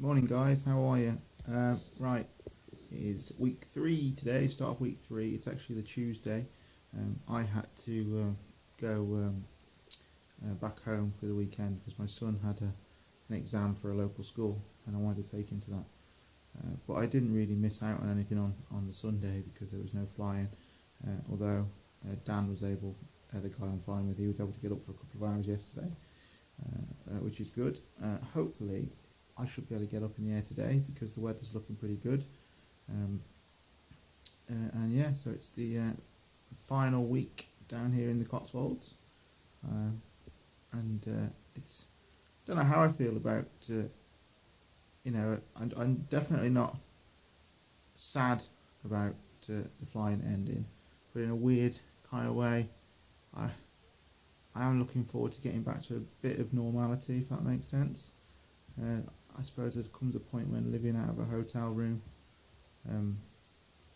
Morning guys, how are you? Right, it is week 3 today, start of week 3. It's actually the Tuesday. I had to go back home for the weekend because my son had an exam for a local school and I wanted to take him to that. But I didn't really miss out on anything on the Sunday because there was no flying, although Dan was able, the guy I'm flying with, he was able to get up for a couple of hours yesterday, which is good. Hopefully I should be able to get up in the air today because the weather's looking pretty good. And yeah, so it's the final week down here in the Cotswolds, and it's, don't know how I feel about I'm definitely not sad about the flying ending, but in a weird kind of way, I am looking forward to getting back to a bit of normality, if that makes sense. I suppose there comes a point when living out of a hotel room,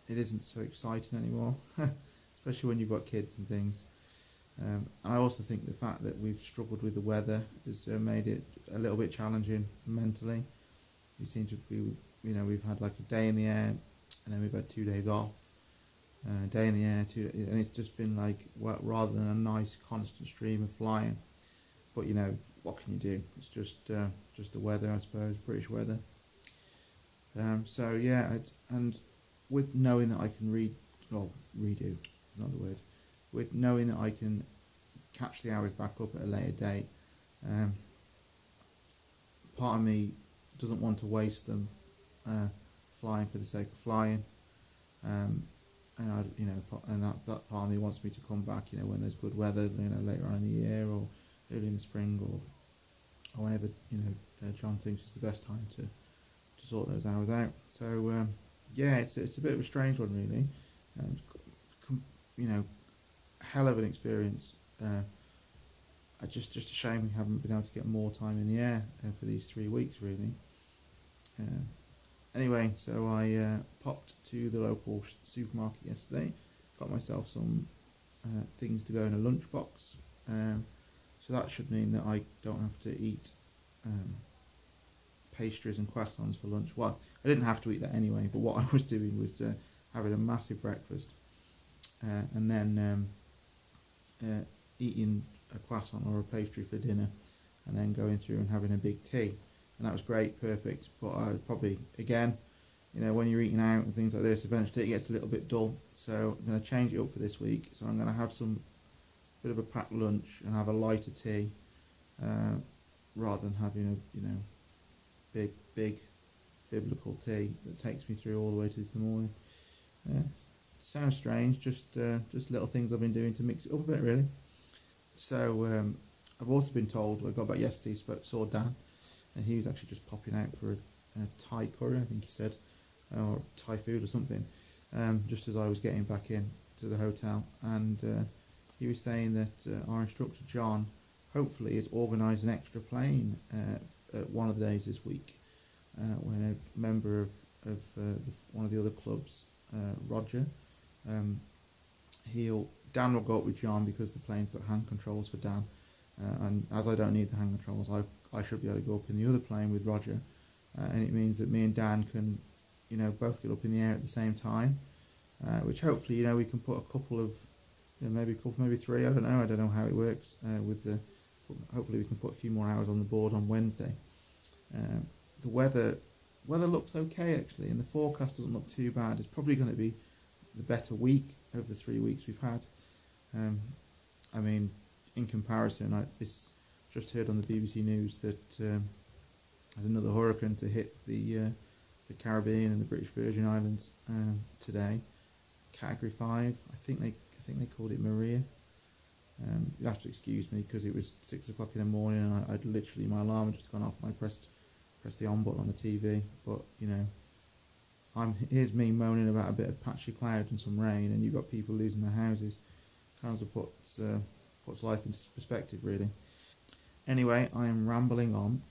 it isn't so exciting anymore, especially when you've got kids and things. And I also think the fact that we've struggled with the weather has made it a little bit challenging mentally. We seem to be, we've had like a day in the air, and then we've had 2 days off. Day in the air, and it's just been like, well, rather than a nice constant stream of flying. But what can you do? It's just the weather, I suppose, British weather. So yeah, and with knowing that I can redo, another word, with knowing that I can catch the hours back up at a later date, part of me doesn't want to waste them flying for the sake of flying, and that part of me wants me to come back, when there's good weather, later on in the year or early in the spring or whenever John thinks is the best time to sort those hours out. So yeah, it's a bit of a strange one really. Hell of an experience. Just a shame we haven't been able to get more time in the air for these 3 weeks really. Anyway, so I popped to the local supermarket yesterday, got myself some things to go in a lunchbox. So that should mean that I don't have to eat pastries and croissants for lunch. Well, I didn't have to eat that anyway, but what I was doing was having a massive breakfast and then eating a croissant or a pastry for dinner, and then going through and having a big tea. And that was great, perfect. But I'd probably, again, when you're eating out and things like this, eventually it gets a little bit dull. So I'm going to change it up for this week. So I'm going to have some bit of a packed lunch and have a lighter tea, rather than having a big biblical tea that takes me through all the way to the morning. Sounds strange, just little things I've been doing to mix it up a bit really. So I've also been told, I got back yesterday, saw Dan, and he was actually just popping out for a Thai curry, I think he said, or Thai food or something, just as I was getting back in to the hotel. And he was saying that our instructor John hopefully has organised an extra plane one of the days this week, when a member of one of the other clubs, Roger, Dan will go up with John because the plane's got hand controls for Dan, and as I don't need the hand controls, I should be able to go up in the other plane with Roger, and it means that me and Dan can both get up in the air at the same time, which hopefully we can put a couple of maybe 3, I don't know how it works hopefully we can put a few more hours on the board on Wednesday. The weather looks okay actually, and the forecast doesn't look too bad. It's probably going to be the better week of the 3 weeks we've had. I mean, in comparison, I just heard on the BBC News that there's another hurricane to hit the Caribbean and the British Virgin Islands today, Category 5. I think they called it Maria. You have to excuse me because it was 6 o'clock in the morning and I'd literally, my alarm had just gone off and I pressed the on button on the TV. But here's me moaning about a bit of patchy cloud and some rain, and you've got people losing their houses. Kind of puts life into perspective really. Anyway, I am rambling on.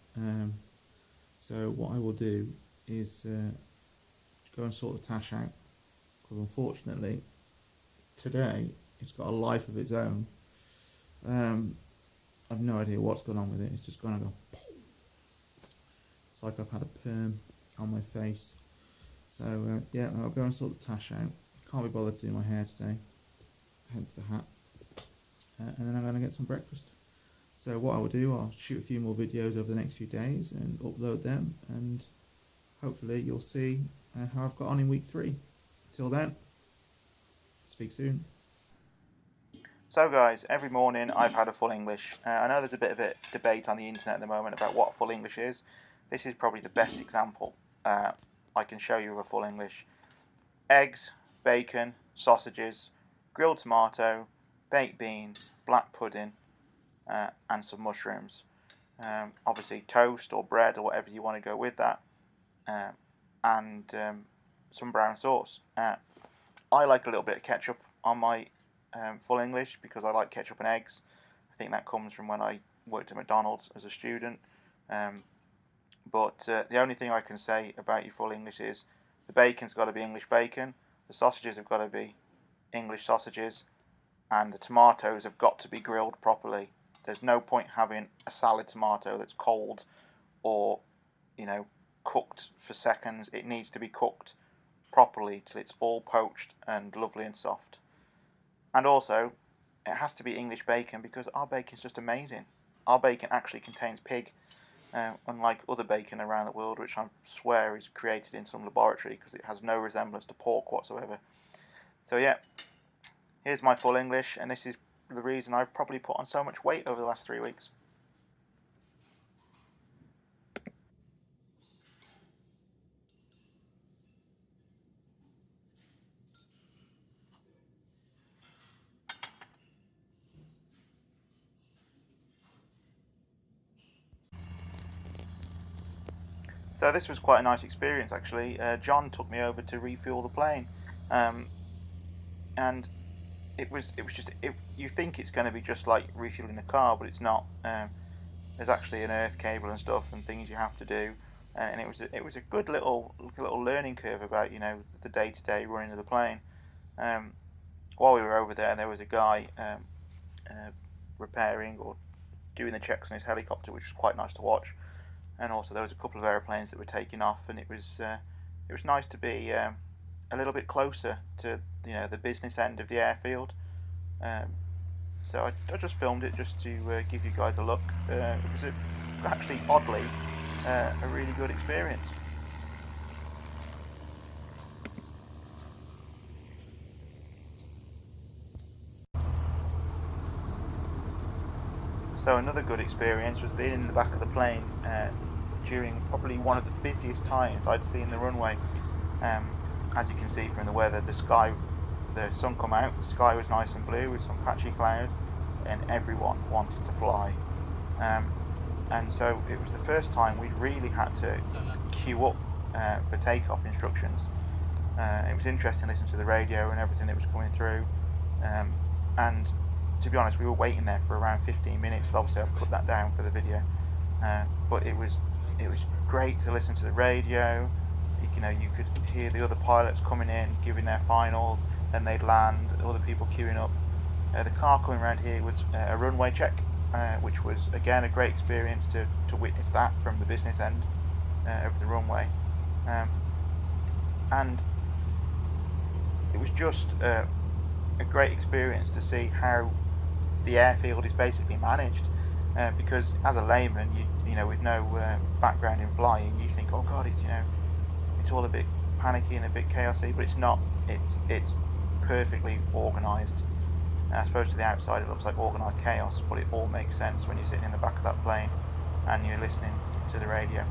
So what I will do is go and sort the tash out, because unfortunately today it's got a life of its own. I've no idea what's going on with it. It's just going to go. It's like I've had a perm on my face. So yeah, I'll go and sort the tash out. Can't be bothered to do my hair today, hence the hat. And then I'm going to get some breakfast. So what I will do, I'll shoot a few more videos over the next few days and upload them, and hopefully you'll see how I've got on in week 3. Till then, speak soon. So guys, every morning I've had a full English. I know there's a bit of a debate on the internet at the moment about what full English is. This is probably the best example I can show you of a full English. Eggs, bacon, sausages, grilled tomato, baked beans, black pudding, and some mushrooms. Obviously toast or bread or whatever you want to go with that, and some brown sauce. I like a little bit of ketchup on my full English because I like ketchup and eggs. I think that comes from when I worked at McDonald's as a student. But the only thing I can say about your full English is the bacon's got to be English bacon, the sausages have got to be English sausages, and the tomatoes have got to be grilled properly. There's no point having a salad tomato that's cold or, you know, cooked for seconds. It needs to be cooked properly till it's all poached and lovely and soft. And also, it has to be English bacon because our bacon's just amazing. Our bacon actually contains pig, unlike other bacon around the world, which I swear is created in some laboratory because it has no resemblance to pork whatsoever. So yeah, here's my full English, and this is the reason I've probably put on so much weight over the last 3 weeks. So this was quite a nice experience actually. John took me over to refuel the plane, and it was just you think it's going to be just like refueling a car, but it's not. There's actually an earth cable and stuff and things you have to do, and it was a good little learning curve about, you know, the day-to-day running of the plane. While we were over there was a guy repairing or doing the checks on his helicopter, which was quite nice to watch. And also there was a couple of aeroplanes that were taking off, and it was nice to be a little bit closer to, you know, the business end of the airfield. So I just filmed it just to give you guys a look. It was actually, oddly, a really good experience. So another good experience was being in the back of the plane during probably one of the busiest times I'd seen the runway. As you can see from the weather, the sun come out, the sky was nice and blue with some patchy cloud, and everyone wanted to fly. And so it was the first time we really had to queue up for takeoff instructions. It was interesting listening to the radio and everything that was coming through. And to be honest, we were waiting there for around 15 minutes, but obviously I've put that down for the video. But it was great to listen to the radio. You know, you could hear the other pilots coming in, giving their finals, then they'd land, other people queuing up. The car coming around here was a runway check, which was again a great experience to witness that from the business end of the runway. And it was just a great experience to see how the airfield is basically managed, because as a layman, you know, with no background in flying, you think, oh god, it's all a bit panicky and a bit chaotic, but it's not. It's perfectly organised. I suppose to the outside it looks like organised chaos, but it all makes sense when you're sitting in the back of that plane and you're listening to the radio.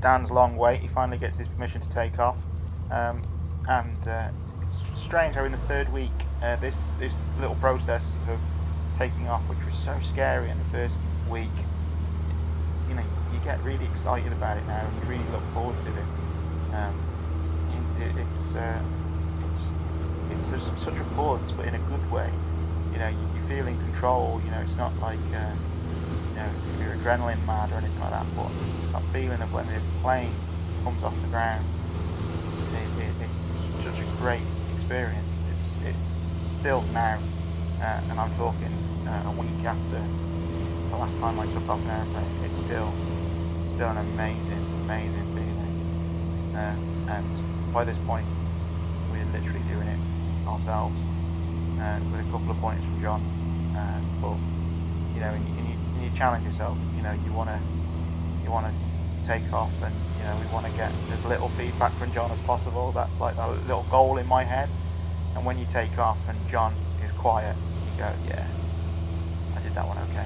Dan's long wait, he finally gets his permission to take off, and it's strange how in the third week, this little process of taking off, which was so scary in the first week, you know, you get really excited about it now, and you really look forward to it. It's such a buzz, but in a good way. You know, you feel in control. You know, it's not like you're adrenaline mad or anything like that. But that feeling of when the plane comes off the ground, it's such a great experience. It's still now, and I'm talking a week after the last time I took off an airplane. It's still an amazing feeling. And by this point, we're literally doing it ourselves, with a couple of points from John. But you know, and you challenge yourself. You know, you want to take off, and you know, we want to get as little feedback from John as possible. That's like a little goal in my head. And when you take off and John is quiet, you go, yeah, I did that one okay.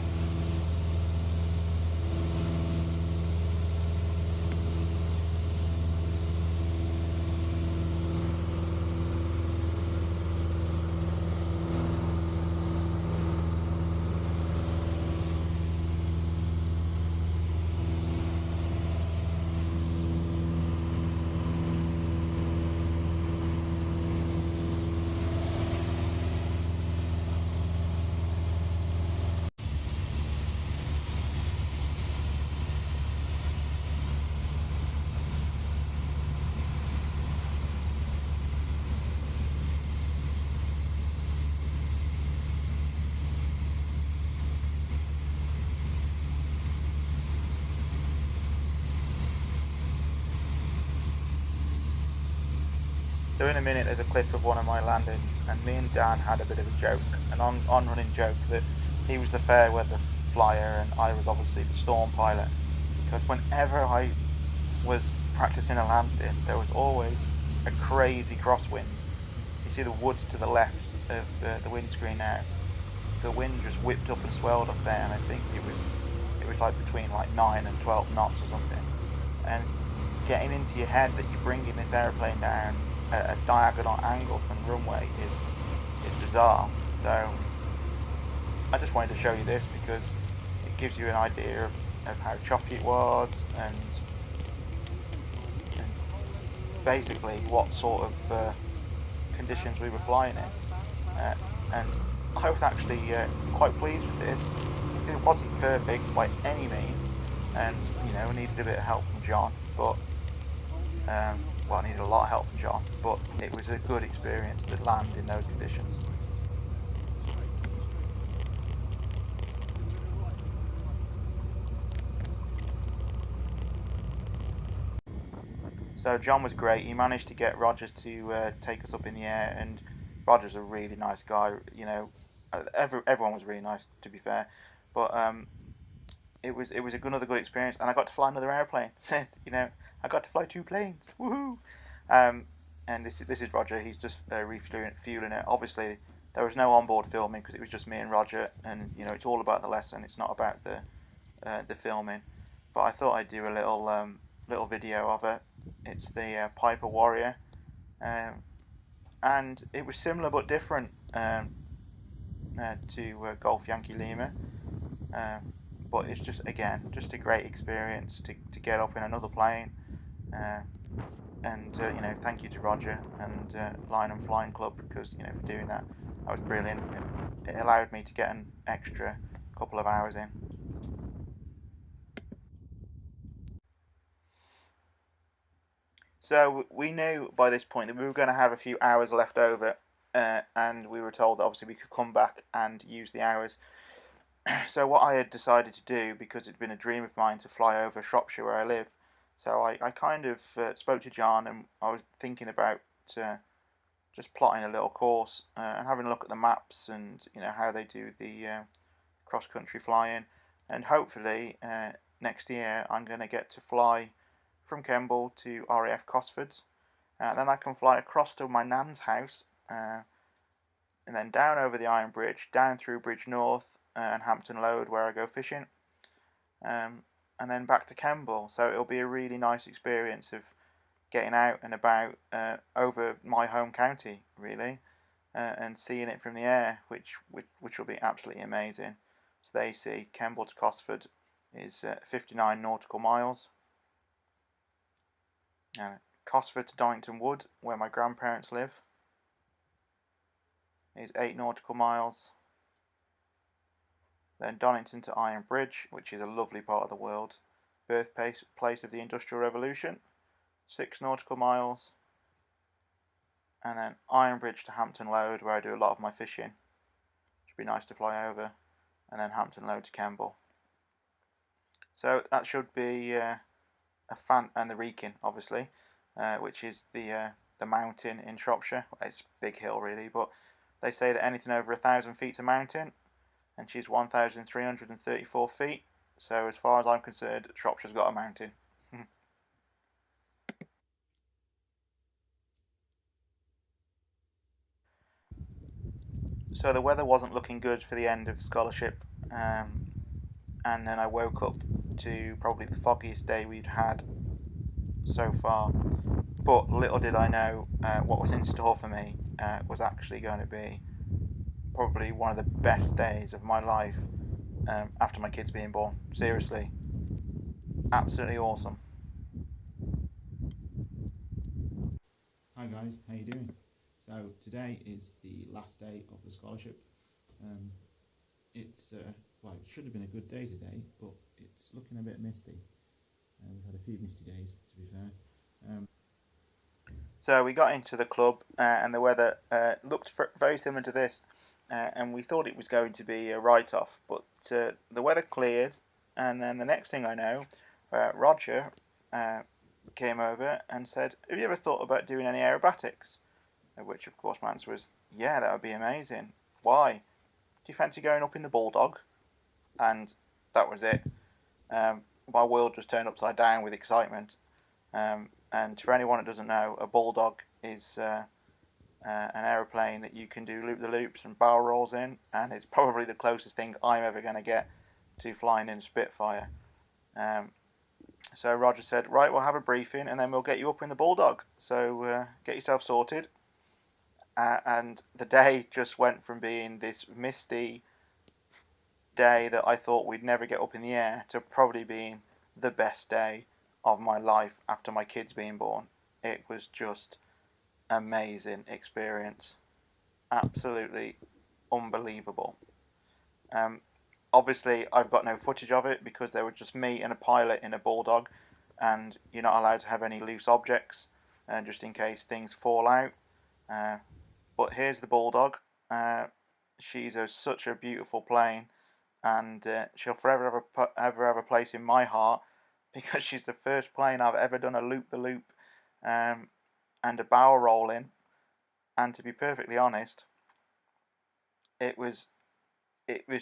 So in a minute, there's a clip of one of my landings, and me and Dan had a bit of a joke, an on-running joke, that he was the fair weather flyer and I was obviously the storm pilot, because whenever I was practicing a landing, there was always a crazy crosswind. You see the woods to the left of the windscreen now. The wind just whipped up and swelled up there, and I think it was like between like 9 and 12 knots or something. And getting into your head that you're bringing this airplane down at a diagonal angle from the runway is bizarre. So I just wanted to show you this because it gives you an idea of how choppy it was, and basically what sort of conditions we were flying in. And I was actually quite pleased with this. It wasn't perfect by any means, and you know, needed a bit of help from John, but well, I needed a lot of help from John, but it was a good experience to land in those conditions. So John was great. He managed to get Rogers to take us up in the air, and Rogers a really nice guy. You know, everyone was really nice, to be fair, but it was another good experience, and I got to fly another airplane. You know, I got to fly 2 planes. Woohoo! Um, and this is Roger. He's just refueling it. Obviously, there was no onboard filming because it was just me and Roger, and you know, it's all about the lesson. It's not about the filming. But I thought I'd do a little video of it. It's the Piper Warrior, and it was similar but different to Golf Yankee Lima. But it's just, again, just a great experience to get up in another plane. Uh, and you know, thank you to Roger and Line and Flying Club, because you know, for doing that. That was brilliant. It allowed me to get an extra couple of hours in. So we knew by this point that we were going to have a few hours left over, and we were told that obviously we could come back and use the hours. So what I had decided to do, because it'd been a dream of mine to fly over Shropshire where I live, so I kind of spoke to John, and I was thinking about just plotting a little course and having a look at the maps, and you know how they do the cross country flying, and hopefully next year I'm going to get to fly from Kemble to RAF Cosford. Then I can fly across to my nan's house, and then down over the Iron Bridge, down through Bridge North and Hampton Load, where I go fishing. and then back to Kemble. So it'll be a really nice experience of getting out and about over my home county, really, and seeing it from the air, which will be absolutely amazing. So there you see, Kemble to Cosford is 59 nautical miles. Cosford to Donington Wood, where my grandparents live, is 8 nautical miles. Then Donington to Iron Bridge, which is a lovely part of the world, birthplace of the Industrial Revolution, 6 nautical miles. And then Iron Bridge to Hampton Load, where I do a lot of my fishing. Should be nice to fly over. And then Hampton Load to Kemble. So that should be and the Wrekin, obviously, which is the mountain in Shropshire. It's a big hill, really, but they say that anything over 1,000 feet's a mountain, and she's 1,334 feet. So as far as I'm concerned, Shropshire's got a mountain. So the weather wasn't looking good for the end of the scholarship, and then I woke up to probably the foggiest day we'd had so far. But little did I know what was in store for me was actually going to be probably one of the best days of my life after my kids being born. Seriously, absolutely awesome. Hi guys, how you doing? So today is the last day of the scholarship. It's well, it should have been a good day today, but it's looking a bit misty. We've had a few misty days, to be fair. So we got into the club, and the weather looked very similar to this, and we thought it was going to be a write-off, but the weather cleared, and then the next thing I know, Roger came over and said, "Have you ever thought about doing any aerobatics?" Which, of course, my answer was, "Yeah, that would be amazing. Why? Do you fancy going up in the Bulldog?" And that was it. My world just turned upside down with excitement. And for anyone that doesn't know, a Bulldog is an aeroplane that you can do loop-the-loops and barrel rolls in, and it's probably the closest thing I'm ever going to get to flying in a Spitfire. So Roger said, "Right, we'll have a briefing, and then we'll get you up in the Bulldog. So get yourself sorted." And the day just went from being this misty day that I thought we'd never get up in the air to probably being the best day of my life after my kids being born. It was just amazing experience, absolutely unbelievable. Obviously I've got no footage of it because there was just me and a pilot in a Bulldog, and you're not allowed to have any loose objects just in case things fall out. But here's the Bulldog. She's such a beautiful plane, and she'll forever have a place in my heart because she's the first plane I've ever done a loop-the-loop and a barrel roll in. And to be perfectly honest, it was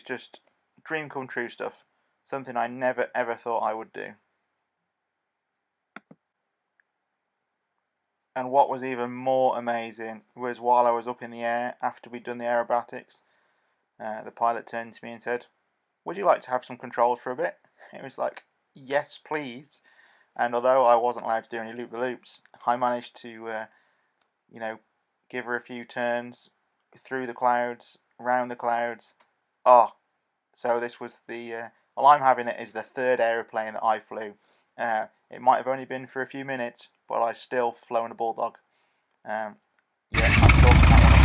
just dream come true stuff. Something I never ever thought I would do. And what was even more amazing was while I was up in the air after we'd done the aerobatics, the pilot turned to me and said, "Would you like to have some controls for a bit?" It was like, "Yes, please." And although I wasn't allowed to do any loop-the-loops, I managed to, give her a few turns through the clouds, around the clouds. Oh, so this was well, I'm having it as the third aeroplane that I flew. It might have only been for a few minutes, but I still flown a Bulldog. Yeah, I'm talking that one up.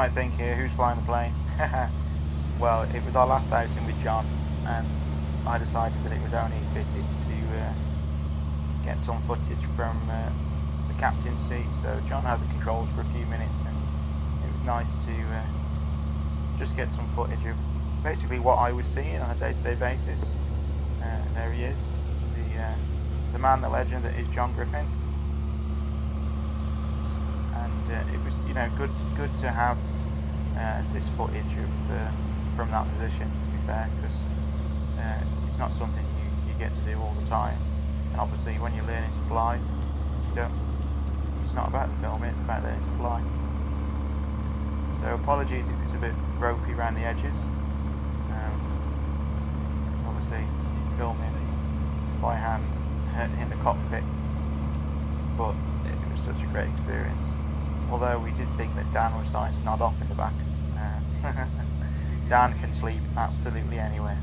might think here, who's flying the plane? Well, it was our last outing with John, and I decided that it was only fitted to get some footage from the captain's seat. So John had the controls for a few minutes, and it was nice to just get some footage of basically what I was seeing on a day-to-day basis. There he is, the man, the legend that is John Griffin. And it was, good to have this footage of from that position, to be fair, because it's not something you get to do all the time. And obviously, when you're learning to fly, it's not about the filming; it's about learning to fly. So apologies if it's a bit ropey around the edges. Obviously, filming by hand in the cockpit, but it was such a great experience. Although we did think that Dan was starting to nod off in the back. Dan can sleep absolutely anywhere.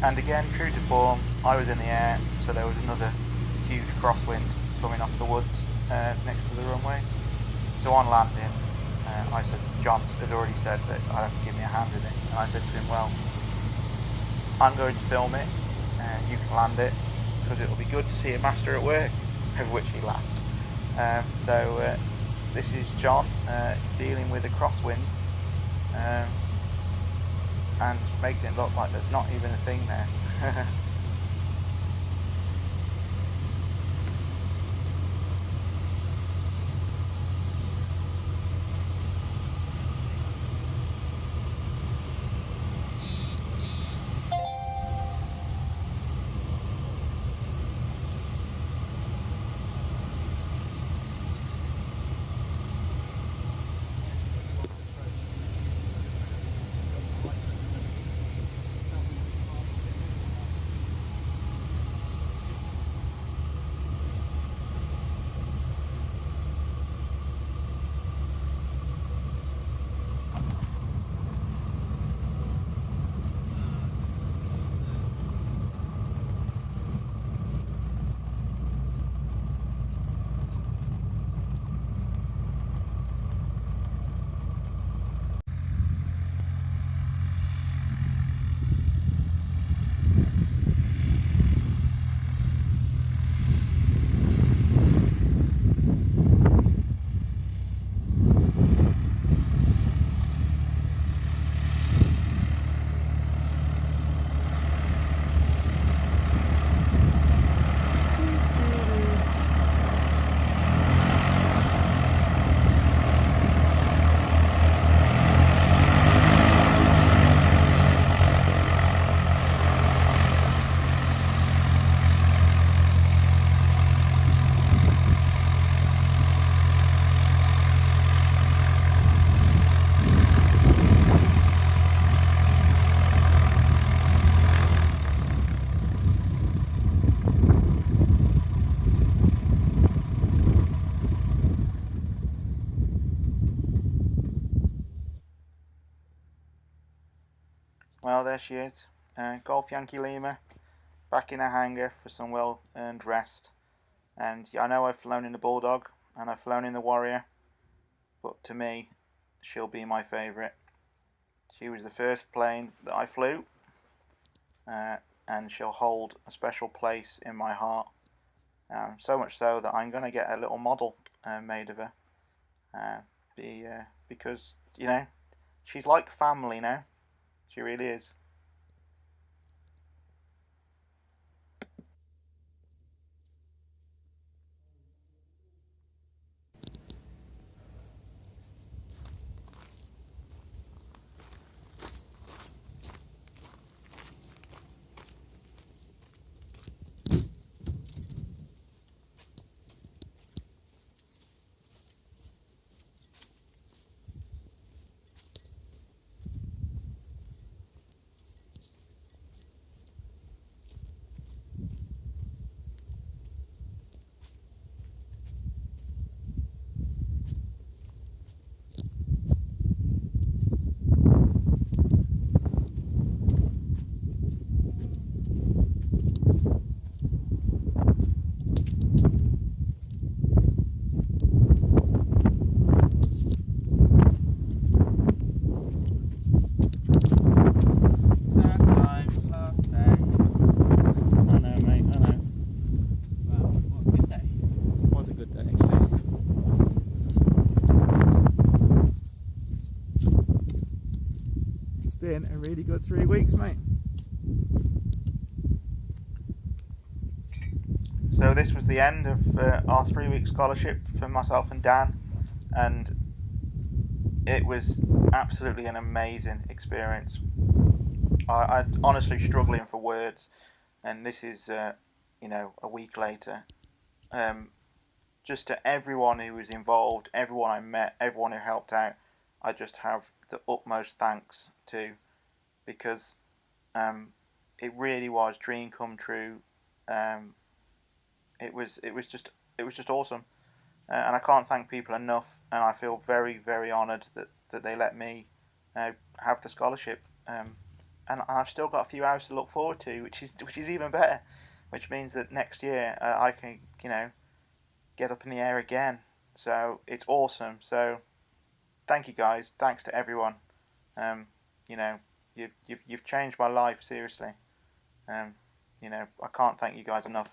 And again, true to form, I was in the air, so there was another huge crosswind coming off the woods next to the runway. So on landing, I said, John had already said that I'd have to give me a hand in it. And I said to him, well, I'm going to film it, and you can land it, because it'll be good to see a master at work, over which he laughed. So this is John dealing with a crosswind, and making it look like there's not even a thing there. Well, there she is. Golf Yankee Lima, back in her hangar for some well-earned rest. And I know I've flown in the Bulldog and I've flown in the Warrior, but to me, she'll be my favourite. She was the first plane that I flew, and she'll hold a special place in my heart. So much so that I'm going to get a little model made of her. Because, you know, she's like family now. She really is. Been a really good 3 weeks, mate. So this was the end of our 3-week scholarship for myself and Dan, and it was absolutely an amazing experience. I'm honestly struggling for words, and this is, a week later. Just to everyone who was involved, everyone I met, everyone who helped out, I just have the utmost thanks to, because it really was dream come true. It was just awesome, and I can't thank people enough. And I feel very, very honoured that they let me have the scholarship. And I've still got a few hours to look forward to, which is even better. Which means that next year I can get up in the air again. So it's awesome. So thank you guys. Thanks to everyone. You've changed my life seriously. I can't thank you guys enough.